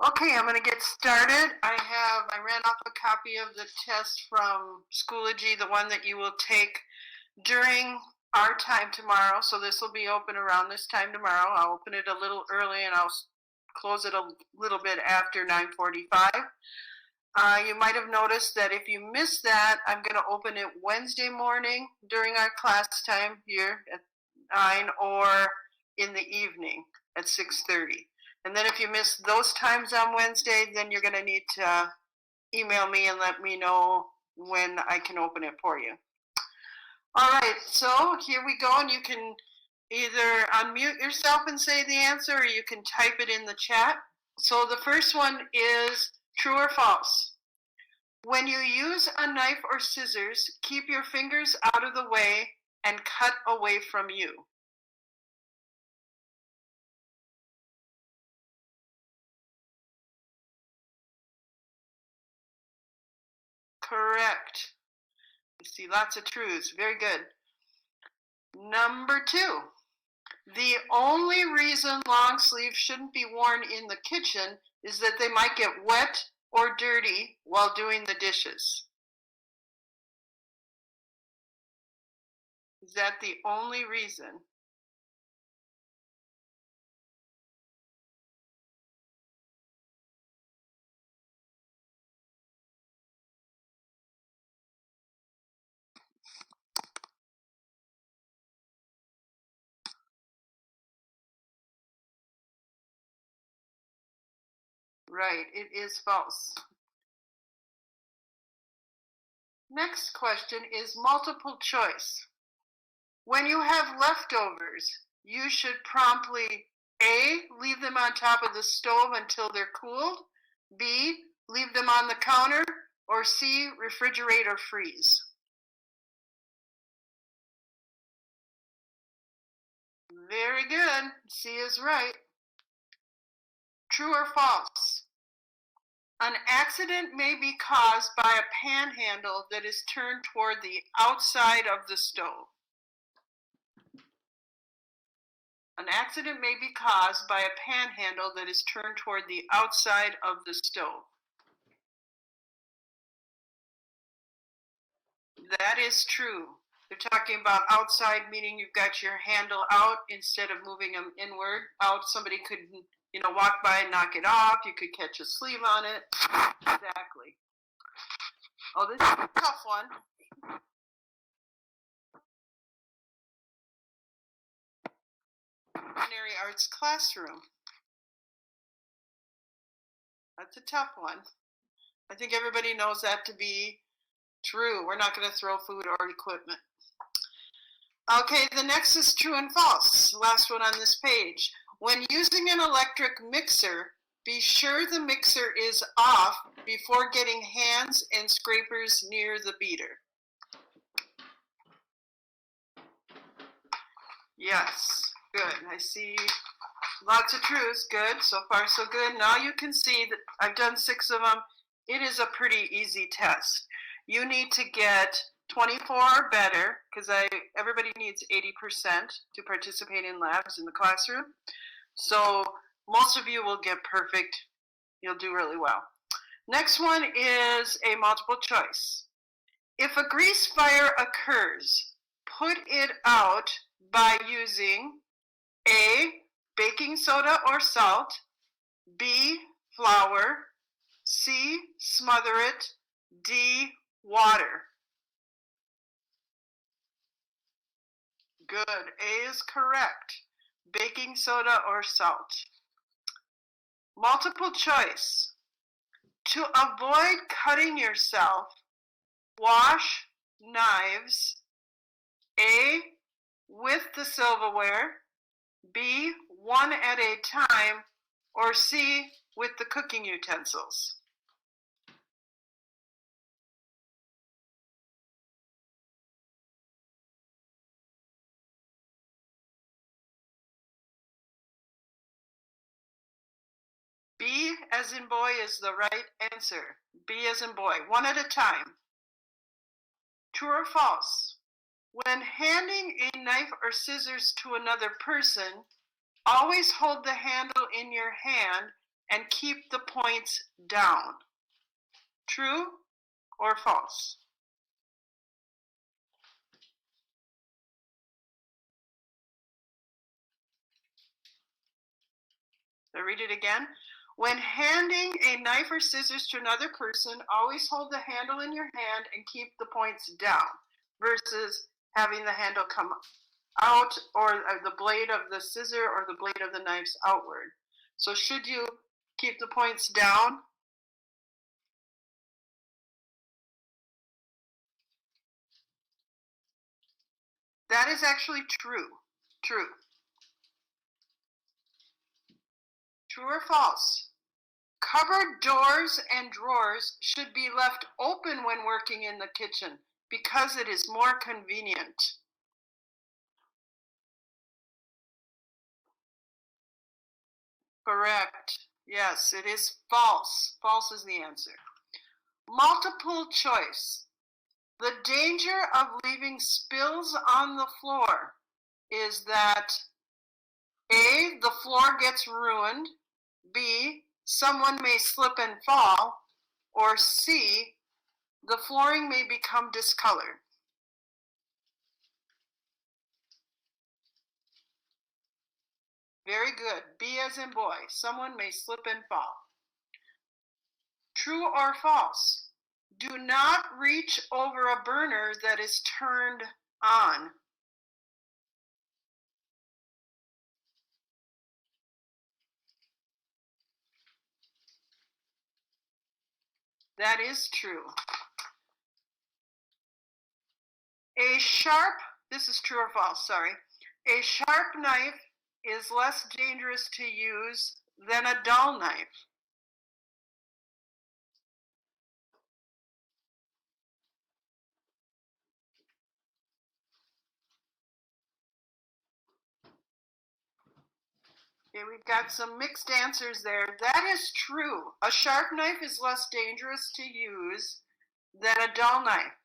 Okay, I'm going to get started. I ran off a copy of the test from Schoology, the one that you will take during our time tomorrow. So this will be open around this time tomorrow. I'll open it a little early and I'll close it a little bit after 9:45. You might have noticed that if you missed that, I'm going to open it Wednesday morning during our class time here at 9 or in the evening at 6:30. And then if you miss those times on Wednesday, then you're going to need to email me and let me know when I can open it for you. All right, so here we go, and you can either unmute yourself and say the answer, or you can type it in the chat. So the first one is true or false. When you use a knife or scissors, keep your fingers out of the way and cut away from you. Correct. You see lots of truths. Very good. Number 2. The only reason long sleeves shouldn't be worn in the kitchen is that they might get wet or dirty while doing the dishes. Is that the only reason? Right, it is false. Next question is multiple choice. When you have leftovers, you should promptly A, leave them on top of the stove until they're cooled, B, leave them on the counter, or C, refrigerate or freeze. Very good. C is right. True or false? An accident may be caused by a pan handle that is turned toward the outside of the stove. An accident may be caused by a pan handle that is turned toward the outside of the stove. That is true. They're talking about outside, meaning you've got your handle out instead of moving them inward. Out, somebody could, walk by and knock it off. You could catch a sleeve on it. Exactly. Oh, this is a tough one. Culinary arts classroom. That's a tough one. I think everybody knows that to be true. We're not going to throw food or equipment. Okay, the next is true and false. Last one on this page. When using an electric mixer, be sure the mixer is off before getting hands and scrapers near the beater. Yes, good. I see lots of truths. Good. So far, so good. Now you can see that I've done 6 of them. It is a pretty easy test. You need to get 24 or better, because everybody needs 80% to participate in labs in the classroom. So most of you will get perfect. You'll do really well. Next one is a multiple choice. If a grease fire occurs, put it out by using A, baking soda or salt, B, flour, C, smother it, D, water. Good. A is correct. Baking soda or salt. Multiple choice. To avoid cutting yourself, wash knives. A, with the silverware. B, one at a time. Or C, with the cooking utensils. B as in boy is the right answer. B as in boy. One at a time. True or false? When handing a knife or scissors to another person, always hold the handle in your hand and keep the points down. True or false? I read it again. When handing a knife or scissors to another person, always hold the handle in your hand and keep the points down versus having the handle come out or the blade of the scissor or the blade of the knife's outward. So should you keep the points down? That is actually true. True. True or false? Cupboard doors and drawers should be left open when working in the kitchen because it is more convenient. Correct. Yes, it is false. False is the answer. Multiple choice. The danger of leaving spills on the floor is that A, the floor gets ruined, B, someone may slip and fall, or C, the flooring may become discolored. Very good. B as in boy. Someone may slip and fall. True or false? Do not reach over a burner that is turned on. That is true. This is true or false, sorry. A sharp knife is less dangerous to use than a dull knife. Okay, we've got some mixed answers there. That is true. A sharp knife is less dangerous to use than a dull knife.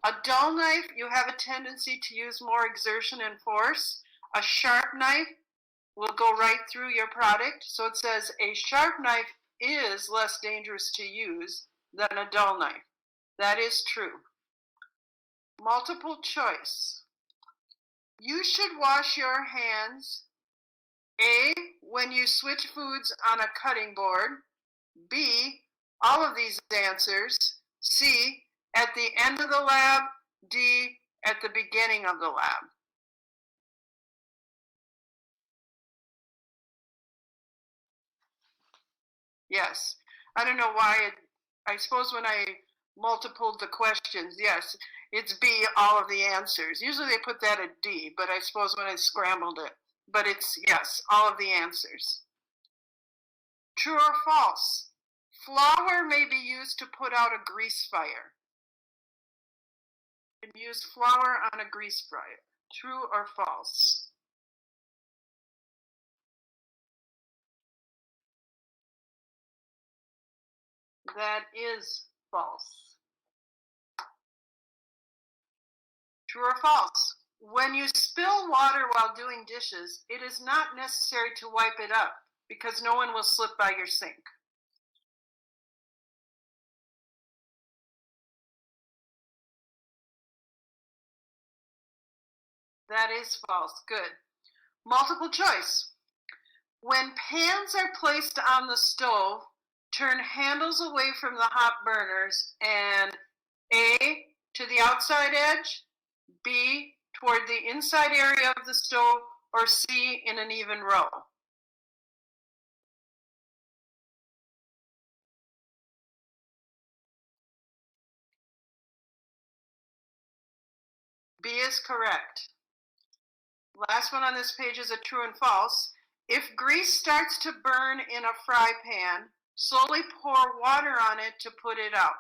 A dull knife, you have a tendency to use more exertion and force. A sharp knife will go right through your product. So it says a sharp knife is less dangerous to use than a dull knife. That is true. Multiple choice. You should wash your hands A, when you switch foods on a cutting board. B, all of these answers. C, at the end of the lab. D, at the beginning of the lab. Yes. I don't know why I suppose when I multiplied the questions, yes, it's B, all of the answers. Usually they put that at D, but I suppose when I scrambled it. But it's, yes, all of the answers. True or false? Flour may be used to put out a grease fire. You can use flour on a grease fire. True or false? That is false. True or false? When you spill water while doing dishes, it is not necessary to wipe it up because no one will slip by your sink. That is false. Good. Multiple choice. When pans are placed on the stove, turn handles away from the hot burners and A, to the outside edge, B, toward the inside area of the stove, or C, in an even row. B is correct. Last one on this page is a true and false. If grease starts to burn in a fry pan, slowly pour water on it to put it out.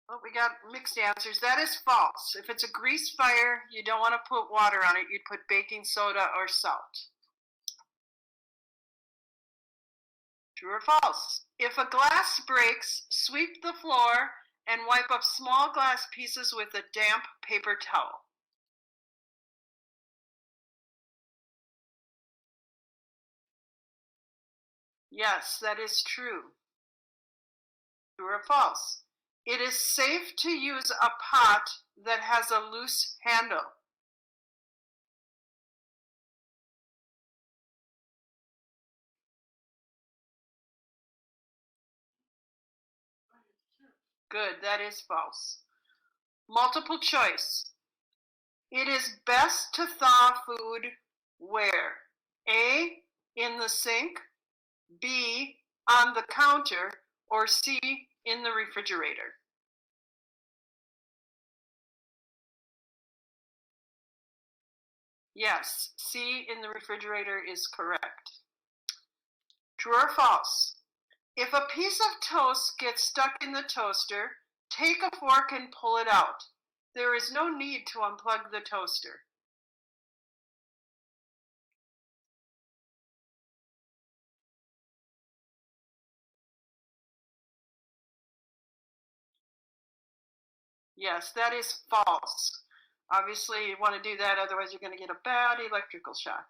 Well, we got mixed answers. That is false. If it's a grease fire, you don't want to put water on it. You'd put baking soda or salt. True or false? If a glass breaks, sweep the floor and wipe up small glass pieces with a damp paper towel. Yes, that is true. True or false? It is safe to use a pot that has a loose handle. Good, that is false. Multiple choice. It is best to thaw food where? A, in the sink, B, on the counter, or C, in the refrigerator. Yes, C, in the refrigerator is correct. True or false? If a piece of toast gets stuck in the toaster, take a fork and pull it out. There is no need to unplug the toaster. Yes, that is false. Obviously, you want to do that, otherwise you're going to get a bad electrical shock.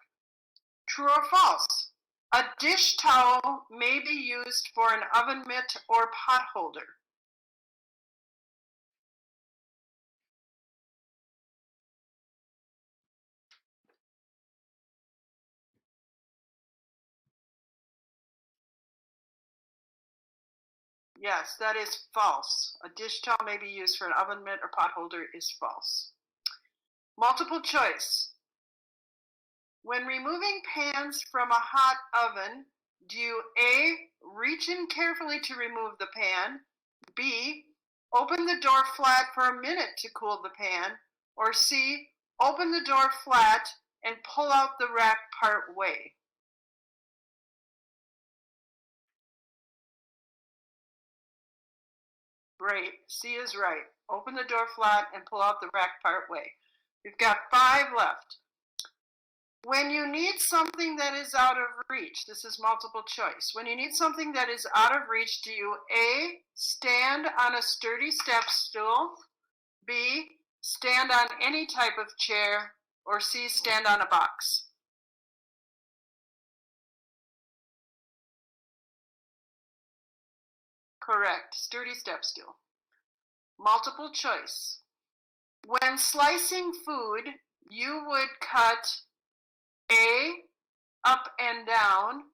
True or false? A dish towel may be used for an oven mitt or pot holder. Yes, that is false. A dish towel may be used for an oven mitt or pot holder is false. Multiple choice. When removing pans from a hot oven, do you A, reach in carefully to remove the pan, B, open the door flat for a minute to cool the pan, or C, open the door flat and pull out the rack part way? Great, C is right. Open the door flat and pull out the rack part way. We've got 5 left. When you need something that is out of reach, this is multiple choice. When you need something that is out of reach, do you A, stand on a sturdy step stool, B, stand on any type of chair, or C, stand on a box? Correct, sturdy step stool. Multiple choice. When slicing food, you would cut A, up and down,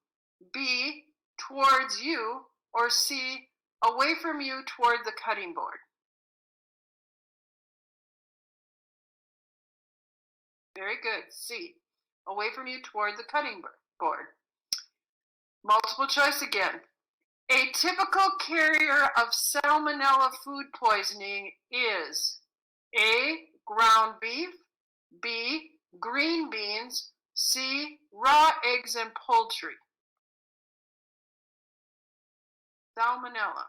B, towards you, or C, away from you toward the cutting board? Very good. C, away from you toward the cutting board. Multiple choice again. A typical carrier of salmonella food poisoning is A, ground beef, B, green beans, C, raw eggs and poultry. Salmonella.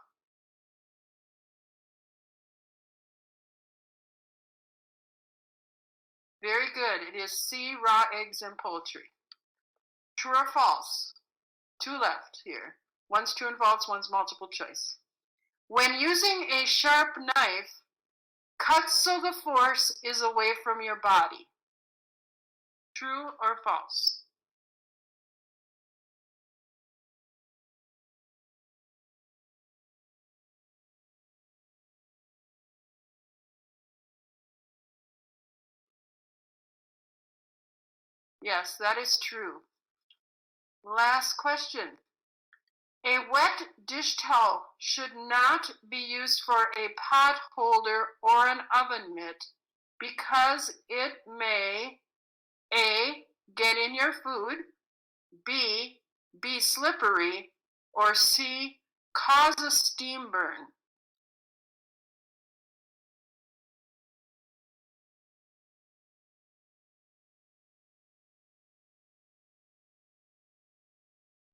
Very good. It is C, raw eggs and poultry. True or false? 2 left here. One's true and false, one's multiple choice. When using a sharp knife, cut so the force is away from your body. True or false? Yes, that is true. Last question. A wet dish towel should not be used for a pot holder or an oven mitt because it may A, get in your food, B, be slippery, or C, cause a steam burn.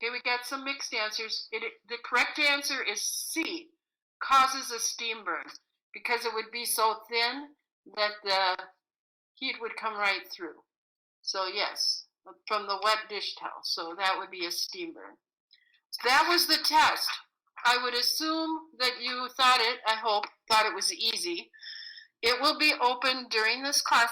Okay, we got some mixed answers. The correct answer is C, causes a steam burn, because it would be so thin that the heat would come right through. So yes, from the wet dish towel. So that would be a steam burn. So that was the test. I would assume that you thought it, I hope, thought it was easy. It will be open during this class